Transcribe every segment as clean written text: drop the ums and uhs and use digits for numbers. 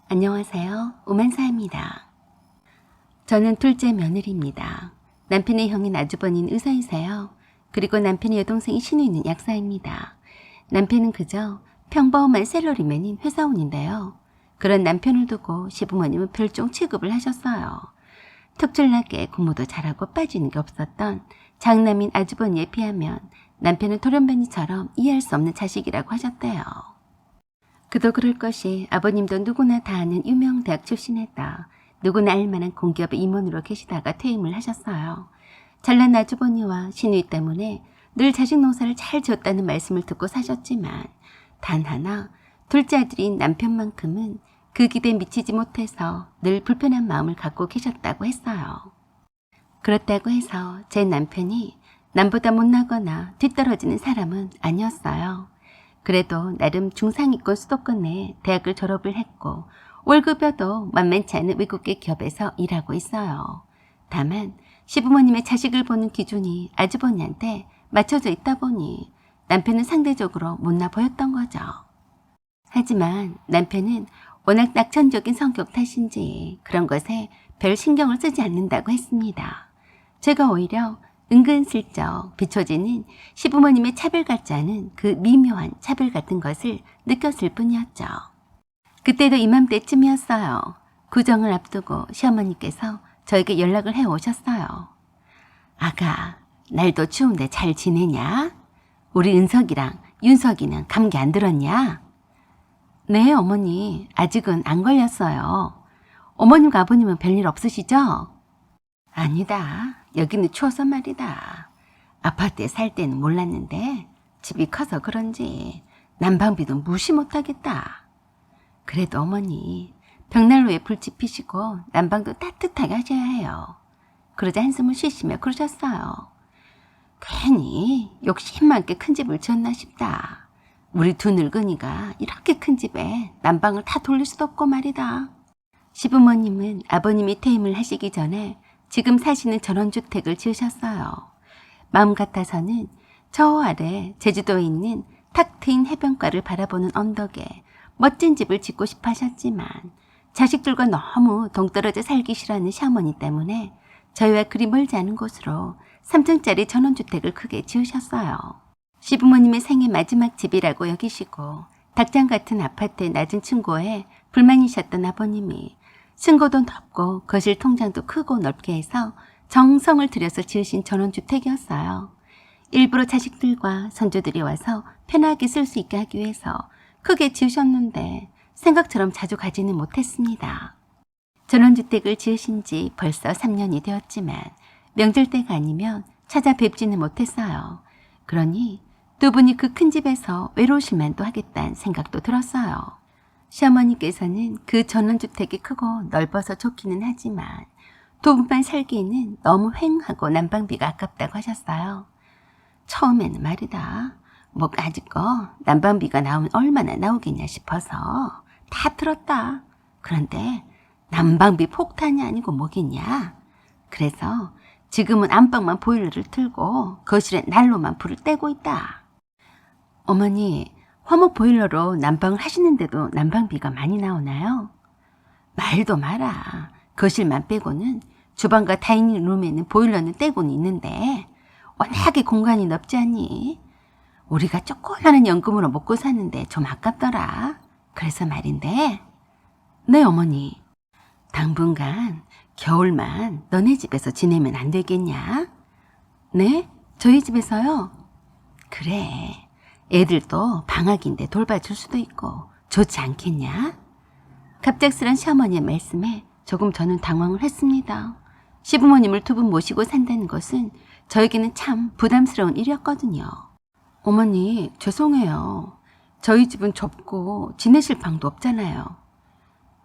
안녕하세요. 오만사입니다. 저는 둘째 며느리입니다. 남편의 형인 아주버니는 의사이세요. 그리고 남편의 여동생이 신우이는 약사입니다. 남편은 그저 평범한 샐러리맨인 회사원인데요. 그런 남편을 두고 시부모님은 별종 취급을 하셨어요. 특출나게 공부도 잘하고 빠지는 게 없었던 장남인 아주버니에 비하면 남편은 돌연변이처럼 이해할 수 없는 자식이라고 하셨대요. 그도 그럴 것이 아버님도 누구나 다 아는 유명 대학 출신이다. 누구나 알만한 공기업의 임원으로 계시다가 퇴임을 하셨어요. 잘난 아주버니와 시누이 때문에 늘 자식 농사를 잘 지었다는 말씀을 듣고 사셨지만 단 하나 둘째 아들인 남편만큼은 그 기대에 미치지 못해서 늘 불편한 마음을 갖고 계셨다고 했어요. 그렇다고 해서 제 남편이 남보다 못나거나 뒤떨어지는 사람은 아니었어요. 그래도 나름 중상위권 수도권에 대학을 졸업을 했고 월급여도 만만치 않은 외국계 기업에서 일하고 있어요. 다만 시부모님의 자식을 보는 기준이 아주버니한테 맞춰져 있다 보니 남편은 상대적으로 못나 보였던 거죠. 하지만 남편은 워낙 낙천적인 성격 탓인지 그런 것에 별 신경을 쓰지 않는다고 했습니다. 제가 오히려 은근슬쩍 비춰지는 시부모님의 차별 같지 않은 그 미묘한 차별 같은 것을 느꼈을 뿐이었죠. 그때도 이맘때쯤이었어요. 구정을 앞두고 시어머니께서 저에게 연락을 해오셨어요. 아가, 날도 추운데 잘 지내냐? 우리 은석이랑 윤석이는 감기 안 들었냐? 네, 어머니. 아직은 안 걸렸어요. 어머님과 아버님은 별일 없으시죠? 아니다. 여기는 추워서 말이다. 아파트에 살 때는 몰랐는데 집이 커서 그런지 난방비도 무시 못하겠다. 그래도 어머니, 벽난로에 불 지피시고 난방도 따뜻하게 하셔야 해요. 그러자 한숨을 쉬시며 그러셨어요. 괜히 욕심 많게 큰 집을 지었나 싶다. 우리 두 늙은이가 이렇게 큰 집에 난방을 다 돌릴 수도 없고 말이다. 시부모님은 아버님이 퇴임을 하시기 전에 지금 사시는 전원주택을 지으셨어요. 마음 같아서는 저 아래 제주도에 있는 탁 트인 해변가를 바라보는 언덕에 멋진 집을 짓고 싶어 하셨지만 자식들과 너무 동떨어져 살기 싫어하는 시어머니 때문에 저희와 그리 멀지 않은 곳으로 3층짜리 전원주택을 크게 지으셨어요. 시부모님의 생애 마지막 집이라고 여기시고 닭장 같은 아파트의 낮은 층고에 불만이셨던 아버님이 층고도 넓고 거실 통장도 크고 넓게 해서 정성을 들여서 지으신 전원주택이었어요. 일부러 자식들과 선조들이 와서 편하게 쓸 수 있게 하기 위해서 크게 지으셨는데 생각처럼 자주 가지는 못했습니다. 전원주택을 지으신 지 벌써 3년이 되었지만 명절 때가 아니면 찾아뵙지는 못했어요. 그러니 두 분이 그 큰 집에서 외로우실 만도 하겠다는 생각도 들었어요. 시어머니께서는 그 전원주택이 크고 넓어서 좋기는 하지만 두 분만 살기에는 너무 휑하고 난방비가 아깝다고 하셨어요. 처음에는 말이다. 뭐 까짓거 난방비가 나오면 얼마나 나오겠냐 싶어서 다 틀었다. 그런데 난방비 폭탄이 아니고 뭐겠냐. 그래서 지금은 안방만 보일러를 틀고 거실에 난로만 불을 떼고 있다. 어머니, 화목 보일러로 난방을 하시는데도 난방비가 많이 나오나요? 말도 마라. 거실만 빼고는 주방과 다이닝룸에는 보일러는 떼고는 있는데 워낙에 공간이 넓지 않니? 우리가 조그마한 연금으로 먹고 사는데 좀 아깝더라. 그래서 말인데. 네, 어머니. 당분간 겨울만 너네 집에서 지내면 안 되겠냐? 네? 저희 집에서요? 그래. 애들도 방학인데 돌봐줄 수도 있고 좋지 않겠냐? 갑작스런 시어머니의 말씀에 조금 저는 당황을 했습니다. 시부모님을 두 분 모시고 산다는 것은 저에게는 참 부담스러운 일이었거든요. 어머니, 죄송해요. 저희 집은 좁고 지내실 방도 없잖아요.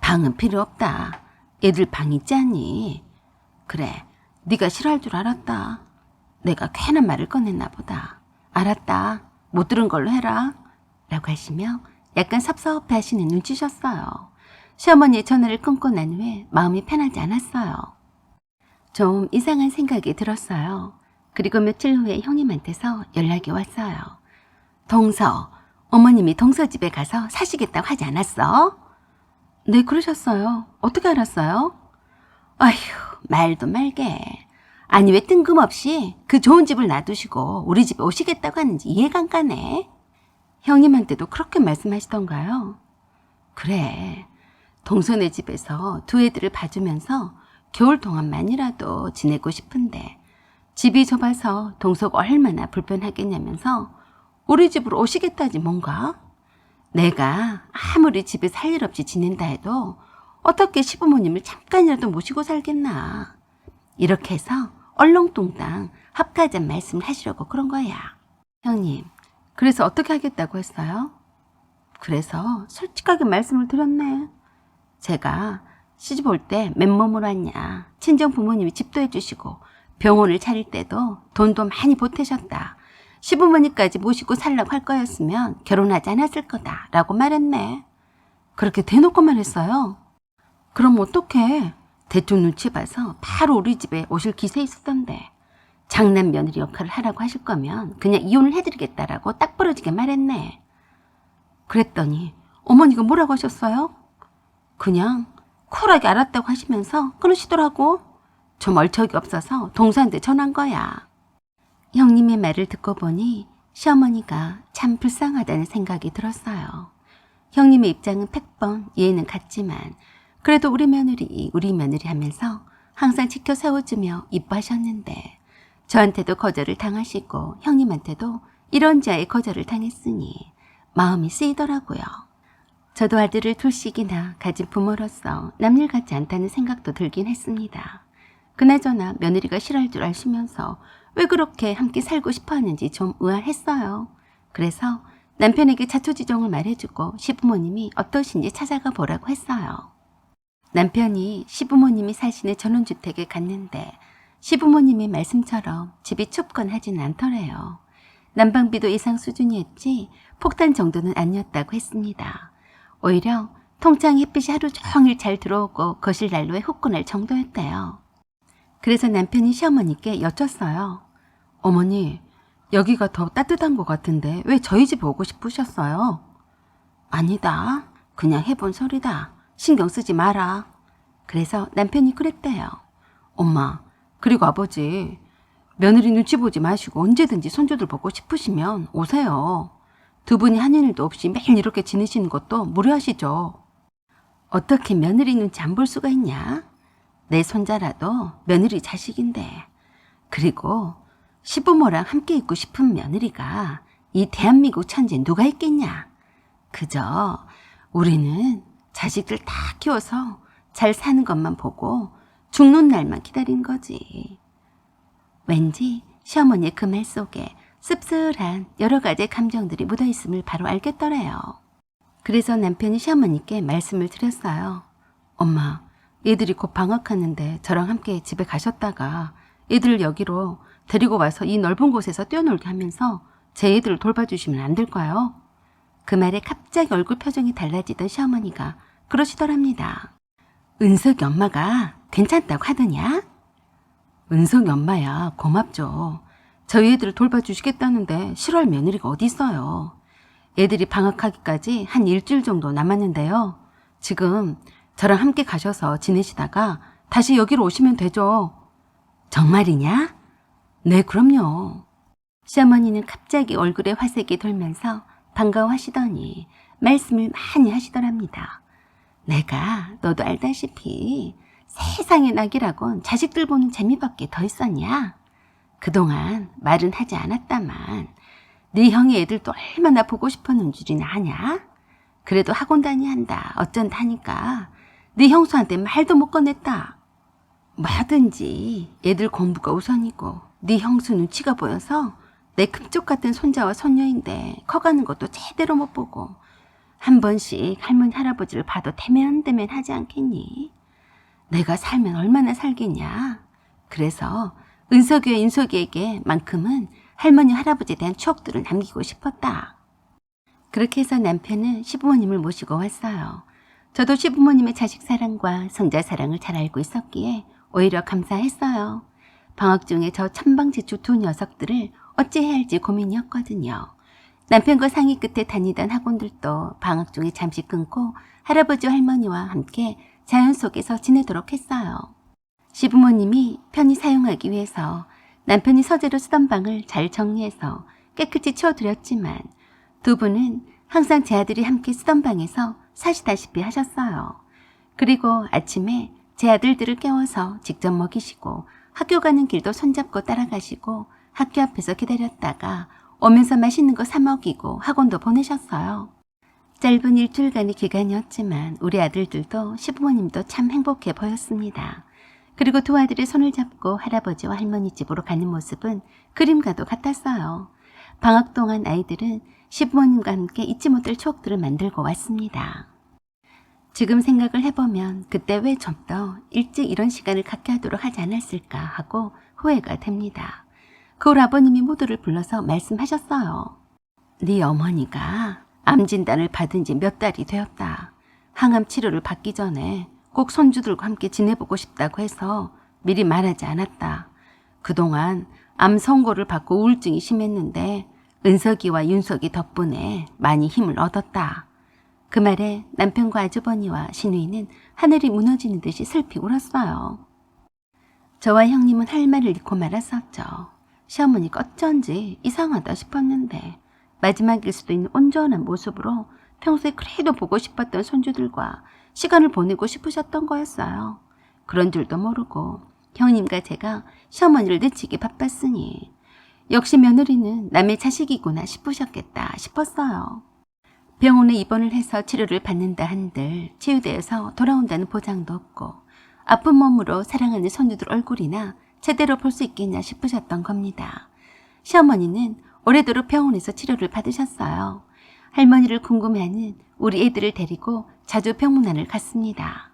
방은 필요 없다. 애들 방 있지 않니? 그래, 네가 싫어할 줄 알았다. 내가 괜한 말을 꺼냈나 보다. 알았다. 못 들은 걸로 해라. 라고 하시며 약간 섭섭해 하시는 눈치셨어요. 시어머니의 전화를 끊고 난 후에 마음이 편하지 않았어요. 좀 이상한 생각이 들었어요. 그리고 며칠 후에 형님한테서 연락이 왔어요. 동서, 어머님이 동서 집에 가서 사시겠다고 하지 않았어? 네, 그러셨어요. 어떻게 알았어요? 아휴, 말도 말게. 아니, 왜 뜬금없이 그 좋은 집을 놔두시고 우리 집에 오시겠다고 하는지 이해가 안 가네. 형님한테도 그렇게 말씀하시던가요? 그래, 동선의 집에서 두 애들을 봐주면서 겨울 동안만이라도 지내고 싶은데 집이 좁아서 동서가 얼마나 불편하겠냐면서 우리 집으로 오시겠다지 뭔가? 내가 아무리 집에 살 일 없이 지낸다 해도 어떻게 시부모님을 잠깐이라도 모시고 살겠나. 이렇게 해서 얼렁뚱땅 합가자 말씀을 하시려고 그런 거야. 형님, 그래서 어떻게 하겠다고 했어요? 그래서 솔직하게 말씀을 드렸네. 제가 시집 올 때 맨몸으로 왔냐. 친정 부모님이 집도 해주시고 병원을 차릴 때도 돈도 많이 보태셨다. 시부모님까지 모시고 살라고 할 거였으면 결혼하지 않았을 거다 라고 말했네. 그렇게 대놓고 말했어요. 그럼 어떡해. 대충 눈치 봐서 바로 우리 집에 오실 기세 있었던데 장남 며느리 역할을 하라고 하실 거면 그냥 이혼을 해드리겠다라고 딱 부러지게 말했네. 그랬더니 어머니가 뭐라고 하셨어요? 그냥 쿨하게 알았다고 하시면서 끊으시더라고. 좀 얼척이 없어서 동서한테 전한 거야. 형님의 말을 듣고 보니 시어머니가 참 불쌍하다는 생각이 들었어요. 형님의 입장은 100번 이해는 갔지만 그래도 우리 며느리 하면서 항상 지켜 세워주며 이뻐하셨는데 저한테도 거절을 당하시고 형님한테도 이런저의 거절을 당했으니 마음이 쓰이더라고요. 저도 아들을 둘씩이나 가진 부모로서 남일 같지 않다는 생각도 들긴 했습니다. 그나저나 며느리가 싫어할 줄 아시면서 왜 그렇게 함께 살고 싶어 하는지 좀 의아했어요. 그래서 남편에게 자초지종을 말해주고 시부모님이 어떠신지 찾아가 보라고 했어요. 남편이 시부모님이 사시는 전원주택에 갔는데 시부모님의 말씀처럼 집이 춥건 하진 않더래요. 난방비도 예상 수준이었지 폭탄 정도는 아니었다고 했습니다. 오히려 통창 햇빛이 하루 종일 잘 들어오고 거실 난로에 후끈할 정도였대요. 그래서 남편이 시어머니께 여쭸어요. 어머니, 여기가 더 따뜻한 것 같은데 왜 저희 집 오고 싶으셨어요? 아니다. 그냥 해본 소리다. 신경 쓰지 마라. 그래서 남편이 그랬대요. 엄마, 그리고 아버지, 며느리 눈치 보지 마시고 언제든지 손주들 보고 싶으시면 오세요. 두 분이 하는 일도 없이 매일 이렇게 지내시는 것도 무료하시죠. 어떻게 며느리 눈치 안 볼 수가 있냐? 내 손자라도 며느리 자식인데. 그리고 시부모랑 함께 있고 싶은 며느리가 이 대한민국 천지에 누가 있겠냐? 그저 우리는 자식들 다 키워서 잘 사는 것만 보고 죽는 날만 기다린 거지. 왠지 시어머니의 그 말 속에 씁쓸한 여러 가지의 감정들이 묻어있음을 바로 알겠더래요. 그래서 남편이 시어머니께 말씀을 드렸어요. 엄마, 얘들이 곧 방학하는데 저랑 함께 집에 가셨다가 애들을 여기로 데리고 와서 이 넓은 곳에서 뛰어놀게 하면서 제 애들을 돌봐주시면 안 될까요? 그 말에 갑자기 얼굴 표정이 달라지던 시어머니가 그러시더랍니다. 은석이 엄마가 괜찮다고 하더냐? 은석이 엄마야 고맙죠. 저희 애들을 돌봐주시겠다는데 싫어할 며느리가 어디 있어요. 애들이 방학하기까지 한 일주일 정도 남았는데요. 지금 저랑 함께 가셔서 지내시다가 다시 여기로 오시면 되죠. 정말이냐? 네, 그럼요. 시어머니는 갑자기 얼굴에 화색이 돌면서 반가워하시더니 말씀을 많이 하시더랍니다. 내가 너도 알다시피 세상에 낙이라곤 자식들 보는 재미밖에 더 있었냐? 그동안 말은 하지 않았다만 네 형이 애들도 얼마나 보고 싶었는 줄이나 아냐? 그래도 학원 다니한다 어쩐다 하니까 네 형수한테 말도 못 꺼냈다. 뭐든지 애들 공부가 우선이고 네 형수 눈치가 보여서 내 금쪽 같은 손자와 손녀인데 커가는 것도 제대로 못 보고 한 번씩 할머니 할아버지를 봐도 대면대면 하지 않겠니? 내가 살면 얼마나 살겠냐? 그래서 은석이와 인석이에게만큼은 할머니 할아버지에 대한 추억들을 남기고 싶었다. 그렇게 해서 남편은 시부모님을 모시고 왔어요. 저도 시부모님의 자식 사랑과 성자 사랑을 잘 알고 있었기에 오히려 감사했어요. 방학 중에 저 천방지축 두 녀석들을 어찌해야 할지 고민이었거든요. 남편과 상의 끝에 다니던 학원들도 방학 중에 잠시 끊고 할아버지 할머니와 함께 자연 속에서 지내도록 했어요. 시부모님이 편히 사용하기 위해서 남편이 서재로 쓰던 방을 잘 정리해서 깨끗이 치워드렸지만 두 분은 항상 제 아들이 함께 쓰던 방에서 사시다시피 하셨어요. 그리고 아침에 제 아들들을 깨워서 직접 먹이시고 학교 가는 길도 손잡고 따라가시고 학교 앞에서 기다렸다가 오면서 맛있는 거 사 먹이고 학원도 보내셨어요. 짧은 일주일간의 기간이었지만 우리 아들들도 시부모님도 참 행복해 보였습니다. 그리고 두 아들의 손을 잡고 할아버지와 할머니 집으로 가는 모습은 그림과도 같았어요. 방학 동안 아이들은 시부모님과 함께 잊지 못할 추억들을 만들고 왔습니다. 지금 생각을 해보면 그때 왜 좀 더 일찍 이런 시간을 갖게 하도록 하지 않았을까 하고 후회가 됩니다. 그 후 아버님이 모두를 불러서 말씀하셨어요. 네 어머니가 암 진단을 받은 지 몇 달이 되었다. 항암 치료를 받기 전에 꼭 손주들과 함께 지내보고 싶다고 해서 미리 말하지 않았다. 그동안 암 선고를 받고 우울증이 심했는데 은석이와 윤석이 덕분에 많이 힘을 얻었다. 그 말에 남편과 아주버니와 시누이는 하늘이 무너지는 듯이 슬피 울었어요. 저와 형님은 할 말을 잃고 말았었죠. 시어머니가 어쩐지 이상하다 싶었는데 마지막일 수도 있는 온전한 모습으로 평소에 그래도 보고 싶었던 손주들과 시간을 보내고 싶으셨던 거였어요. 그런 줄도 모르고 형님과 제가 시어머니를 늦추기 바빴으니 역시 며느리는 남의 자식이구나 싶으셨겠다 싶었어요. 병원에 입원을 해서 치료를 받는다 한들 치유되어서 돌아온다는 보장도 없고 아픈 몸으로 사랑하는 손주들 얼굴이나 제대로 볼 수 있겠냐 싶으셨던 겁니다. 시어머니는 오래도록 병원에서 치료를 받으셨어요. 할머니를 궁금해하는 우리 애들을 데리고 자주 병문안을 갔습니다.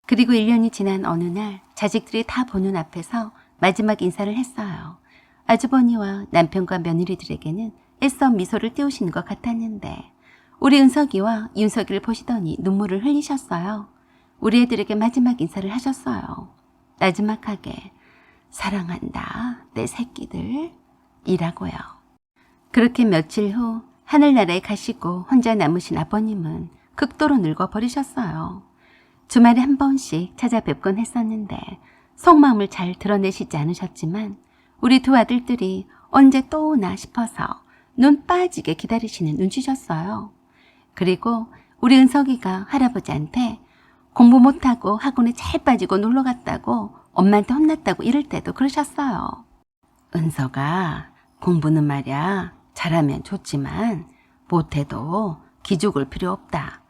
그리고 1년이 지난 어느 날 자식들이 다 보는 앞에서 마지막 인사를 했어요. 아주버니와 남편과 며느리들에게는 애써 미소를 띄우시는 것 같았는데 우리 은석이와 윤석이를 보시더니 눈물을 흘리셨어요. 우리 애들에게 마지막 인사를 하셨어요. 나지막하게 사랑한다 내 새끼들 이라고요. 그렇게 며칠 후 하늘나라에 가시고 혼자 남으신 아버님은 극도로 늙어버리셨어요. 주말에 한 번씩 찾아뵙곤 했었는데 속마음을 잘 드러내시지 않으셨지만 우리 두 아들들이 언제 또 오나 싶어서 눈 빠지게 기다리시는 눈치셨어요. 그리고 우리 은석이가 할아버지한테 공부 못하고 학원에 잘 빠지고 놀러 갔다고 엄마한테 혼났다고 이럴 때도 그러셨어요. 은석아, 공부는 말이야 잘하면 좋지만 못해도 기죽을 필요 없다.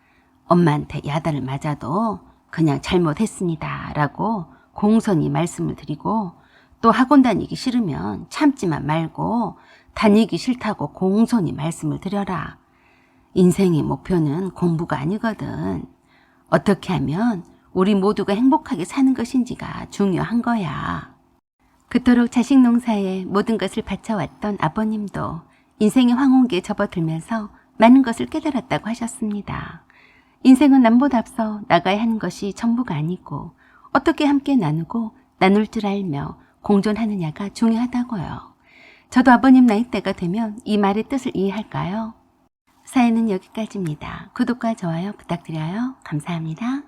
엄마한테 야단을 맞아도 그냥 잘못했습니다 라고 공손히 말씀을 드리고 또 학원 다니기 싫으면 참지만 말고 다니기 싫다고 공손히 말씀을 드려라. 인생의 목표는 공부가 아니거든. 어떻게 하면 우리 모두가 행복하게 사는 것인지가 중요한 거야. 그토록 자식 농사에 모든 것을 바쳐왔던 아버님도 인생의 황혼기에 접어들면서 많은 것을 깨달았다고 하셨습니다. 인생은 남보다 앞서 나가야 하는 것이 전부가 아니고 어떻게 함께 나누고 나눌 줄 알며 공존하느냐가 중요하다고요. 저도 아버님 나이대가 되면 이 말의 뜻을 이해할까요? 사연은 여기까지입니다. 구독과 좋아요 부탁드려요. 감사합니다.